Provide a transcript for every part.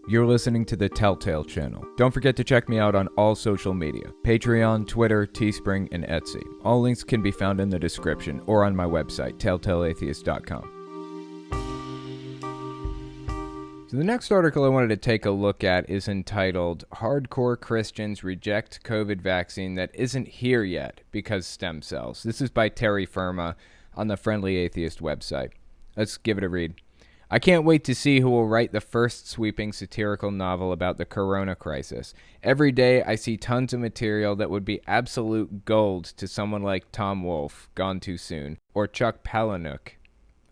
You're listening to the Telltale Channel. Don't forget to check me out on all social media: Patreon, Twitter, Teespring, and Etsy. All links can be found in the description or on my website, telltaleatheist.com. So the next article I wanted to take a look at is entitled, "Hardcore Christians Reject COVID Vaccine That Isn't Here Yet Because Stem Cells." This is by Terry Firma on the Friendly Atheist website. Let's give it a read. "I can't wait to see who will write the first sweeping satirical novel about the corona crisis. Every day I see tons of material that would be absolute gold to someone like Tom Wolfe, gone too soon, or Chuck Palahniuk."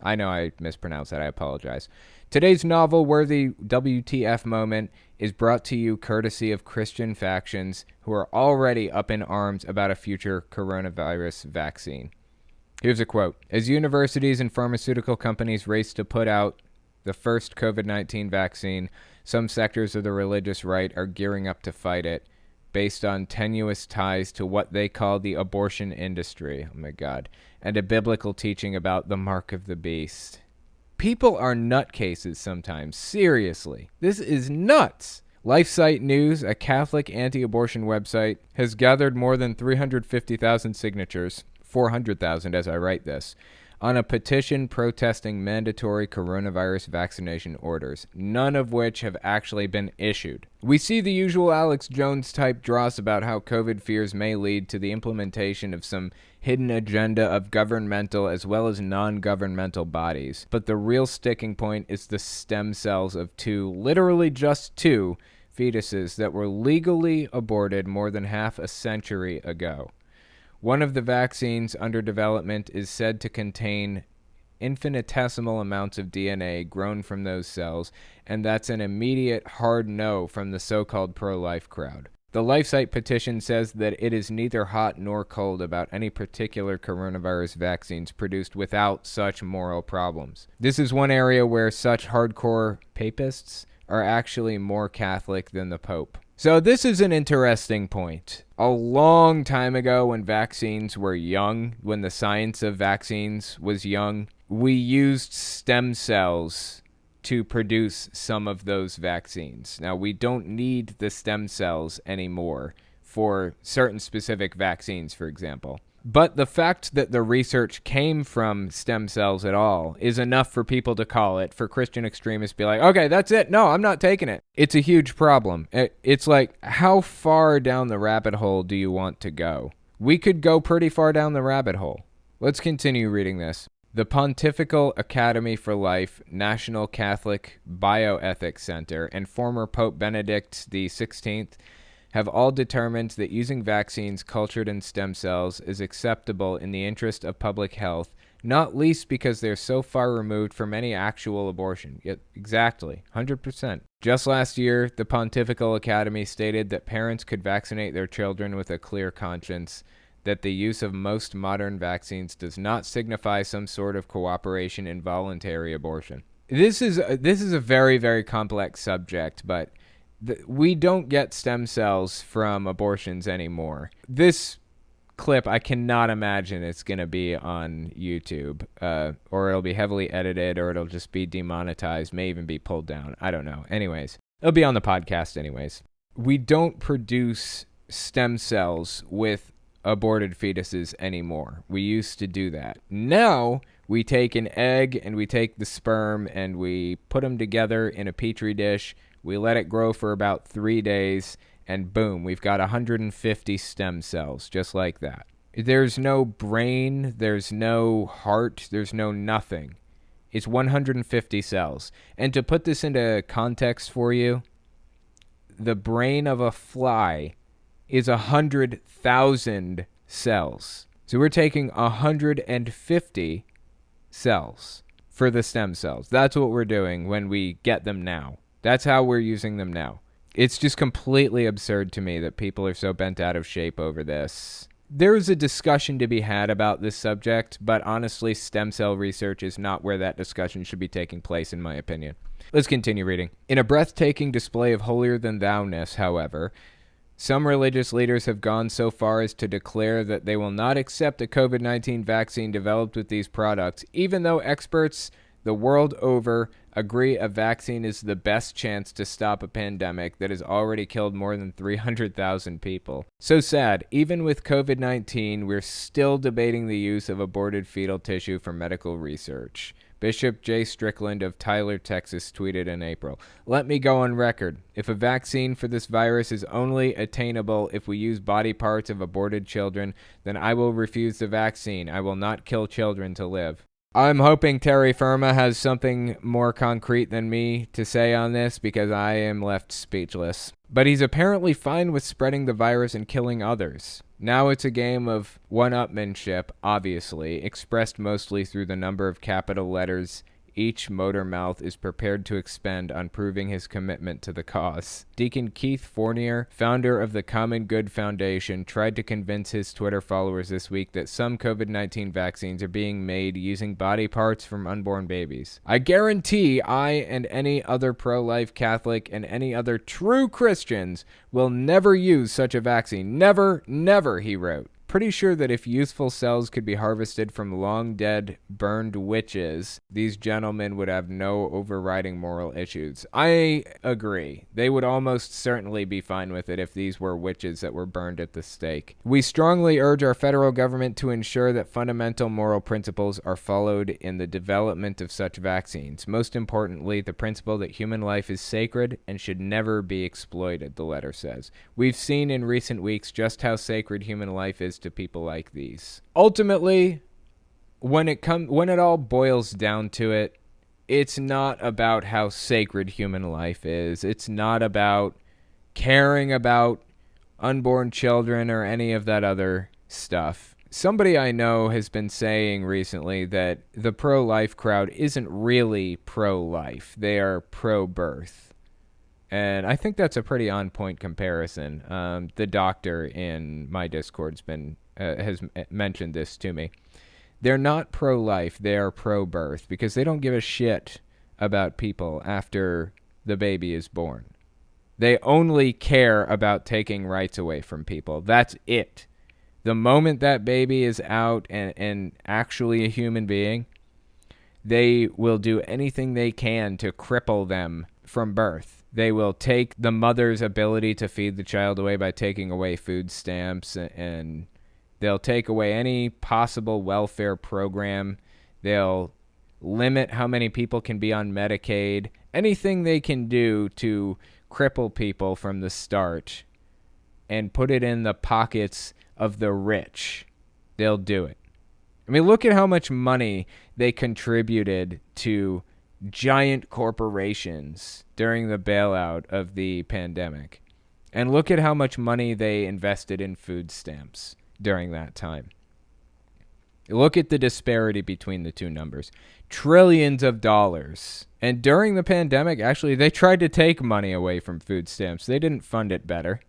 I know I mispronounced that, I apologize. Today's novel-worthy WTF moment is brought to you courtesy of Christian factions who are already up in arms about a future coronavirus vaccine. Here's a quote. "As universities and pharmaceutical companies race to put out the first COVID-19 vaccine, some sectors of the religious right are gearing up to fight it based on tenuous ties to what they call the abortion industry," oh my God, "and a biblical teaching about the mark of the beast." People are nutcases sometimes. Seriously. This is nuts. LifeSite News, a Catholic anti-abortion website, has gathered more than 350,000 signatures, 400,000 as I write this, on a petition protesting mandatory coronavirus vaccination orders, none of which have actually been issued. We see the usual Alex Jones-type dross about how COVID fears may lead to the implementation of some hidden agenda of governmental as well as non-governmental bodies. But the real sticking point is the stem cells of literally just two, fetuses that were legally aborted more than half a century ago. One of the vaccines under development is said to contain infinitesimal amounts of DNA grown from those cells, and that's an immediate hard no from the so-called pro-life crowd. The LifeSite petition says that it is neither hot nor cold about any particular coronavirus vaccines produced without such moral problems. This is one area where such hardcore papists are actually more Catholic than the Pope. So this is an interesting point. A long time ago when vaccines were young, when the science of vaccines was young, we used stem cells to produce some of those vaccines. Now, we don't need the stem cells anymore for certain specific vaccines, for example. But the fact that the research came from stem cells at all is enough for people to call it, for Christian extremists to be like, okay, that's it. No, I'm not taking it. It's a huge problem. It's like, how far down the rabbit hole do you want to go? We could go pretty far down the rabbit hole. Let's continue reading this. "The Pontifical Academy for Life, National Catholic Bioethics Center, and former Pope Benedict XVI have all determined that using vaccines cultured in stem cells is acceptable in the interest of public health, not least because they're so far removed from any actual abortion." Yet, exactly, 100%. Just last year, the Pontifical Academy stated that parents could vaccinate their children with a clear conscience, that the use of most modern vaccines does not signify some sort of cooperation in voluntary abortion. This is a very, very complex subject, but we don't get stem cells from abortions anymore. This clip, I cannot imagine it's going to be on YouTube, or it'll be heavily edited, or it'll just be demonetized, may even be pulled down. I don't know. Anyways, it'll be on the podcast anyways. We don't produce stem cells with aborted fetuses anymore. We used to do that. Now we take an egg and we take the sperm and we put them together in a petri dish. We let it grow for about 3 days, and boom, we've got 150 stem cells, just like that. There's no brain, there's no heart, there's no nothing. It's 150 cells. And to put this into context for you, the brain of a fly is 100,000 cells. So we're taking 150 cells for the stem cells. That's what we're doing when we get them now. That's how we're using them now. It's just completely absurd to me that people are so bent out of shape over this. There's a discussion to be had about this subject, but honestly, stem cell research is not where that discussion should be taking place, in my opinion. Let's continue reading. "In a breathtaking display of holier-than-thou-ness, however, some religious leaders have gone so far as to declare that they will not accept a COVID-19 vaccine developed with these products, even though experts the world over agree a vaccine is the best chance to stop a pandemic that has already killed more than 300,000 people. So sad, even with COVID-19, we're still debating the use of aborted fetal tissue for medical research. Bishop J. Strickland of Tyler, Texas, tweeted in April, "Let me go on record. If a vaccine for this virus is only attainable if we use body parts of aborted children, then I will refuse the vaccine. I will not kill children to live." I'm hoping Terry Firma has something more concrete than me to say on this because I am left speechless. But he's apparently fine with spreading the virus and killing others. Now it's a game of one-upmanship, obviously, expressed mostly through the number of capital letters each motor mouth is prepared to expend on proving his commitment to the cause. Deacon Keith Fournier, founder of the Common Good Foundation, tried to convince his Twitter followers this week that some COVID-19 vaccines are being made using body parts from unborn babies. "I guarantee I and any other pro-life Catholic and any other true Christians will never use such a vaccine. Never, never," he wrote. Pretty sure that if youthful cells could be harvested from long-dead, burned witches, these gentlemen would have no overriding moral issues. I agree. They would almost certainly be fine with it if these were witches that were burned at the stake. "We strongly urge our federal government to ensure that fundamental moral principles are followed in the development of such vaccines. Most importantly, the principle that human life is sacred and should never be exploited," the letter says. "We've seen in recent weeks just how sacred human life is to people like these." Ultimately, when it all boils down to it, it's not about how sacred human life is. It's not about caring about unborn children or any of that other stuff. Somebody I know has been saying recently that the pro-life crowd isn't really pro-life. They are pro-birth. And I think that's a pretty on-point comparison. The doctor in my Discord's has mentioned this to me. They're not pro-life, they are pro-birth, because they don't give a shit about people after the baby is born. They only care about taking rights away from people. That's it. The moment that baby is out and actually a human being, they will do anything they can to cripple them from birth. They will take the mother's ability to feed the child away by taking away food stamps, and they'll take away any possible welfare program. They'll limit how many people can be on Medicaid. Anything they can do to cripple people from the start and put it in the pockets of the rich, they'll do it. I mean, look at how much money they contributed to giant corporations during the bailout of the pandemic. And look at how much money they invested in food stamps during that time. Look at the disparity between the two numbers. Trillions of dollars. And during the pandemic, actually, they tried to take money away from food stamps. They didn't fund it better.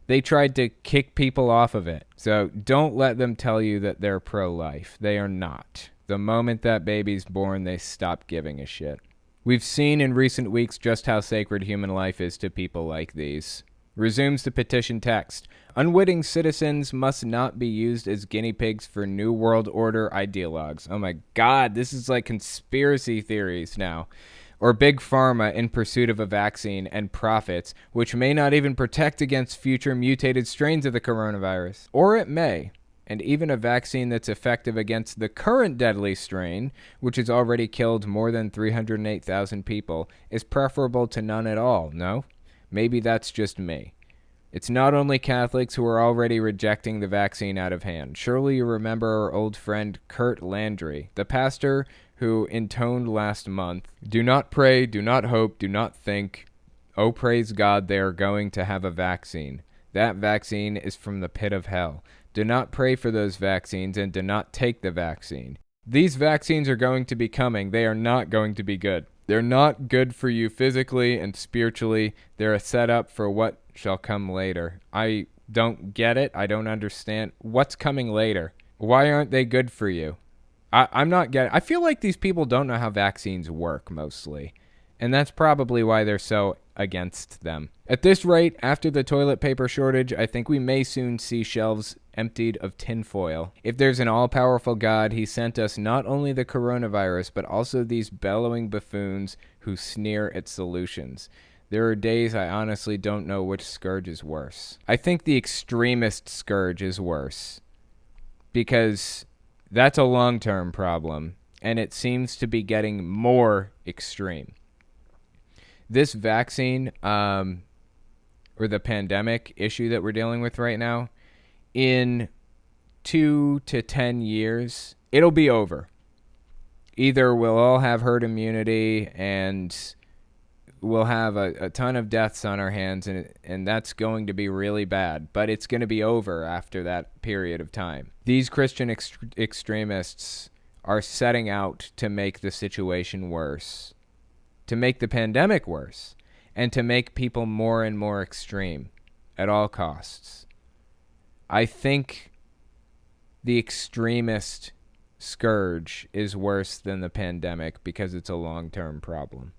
They tried to kick people off of it. So don't let them tell you that they're pro-life. They are not. The moment that baby's born, they stop giving a shit. We've seen in recent weeks just how sacred human life is to people like these. Resumes the petition text. Unwitting citizens must not be used as guinea pigs for New World Order ideologues. Oh my God, this is like conspiracy theories now. Or big pharma in pursuit of a vaccine and profits, which may not even protect against future mutated strains of the coronavirus. Or it may. And even a vaccine that's effective against the current deadly strain, which has already killed more than 308,000 people, is preferable to none at all, no? Maybe that's just me. It's not only Catholics who are already rejecting the vaccine out of hand. Surely you remember our old friend Kurt Landry, the pastor who intoned last month, "Do not pray, do not hope, do not think. Oh, praise God, they are going to have a vaccine. That vaccine is from the pit of hell. Do not pray for those vaccines and do not take the vaccine. These vaccines are going to be coming. They are not going to be good. They're not good for you physically and spiritually. They're a setup for what shall come later." I don't get it. I don't understand. What's coming later? Why aren't they good for you? I'm not getting. I feel like these people don't know how vaccines work mostly. And that's probably why they're so against them. At this rate, after the toilet paper shortage, I think we may soon see shelves emptied of tinfoil. If there's an all-powerful God, he sent us not only the coronavirus, but also these bellowing buffoons who sneer at solutions. There are days I honestly don't know which scourge is worse. I think the extremist scourge is worse, because that's a long-term problem, and it seems to be getting more extreme. This vaccine, or the pandemic issue that we're dealing with right now, in 2 to 10 years, it'll be over. Either we'll all have herd immunity and we'll have a ton of deaths on our hands, and that's going to be really bad. But it's going to be over after that period of time. These Christian extremists are setting out to make the situation worse, to make the pandemic worse, and to make people more and more extreme at all costs. I think the extremist scourge is worse than the pandemic because it's a long-term problem.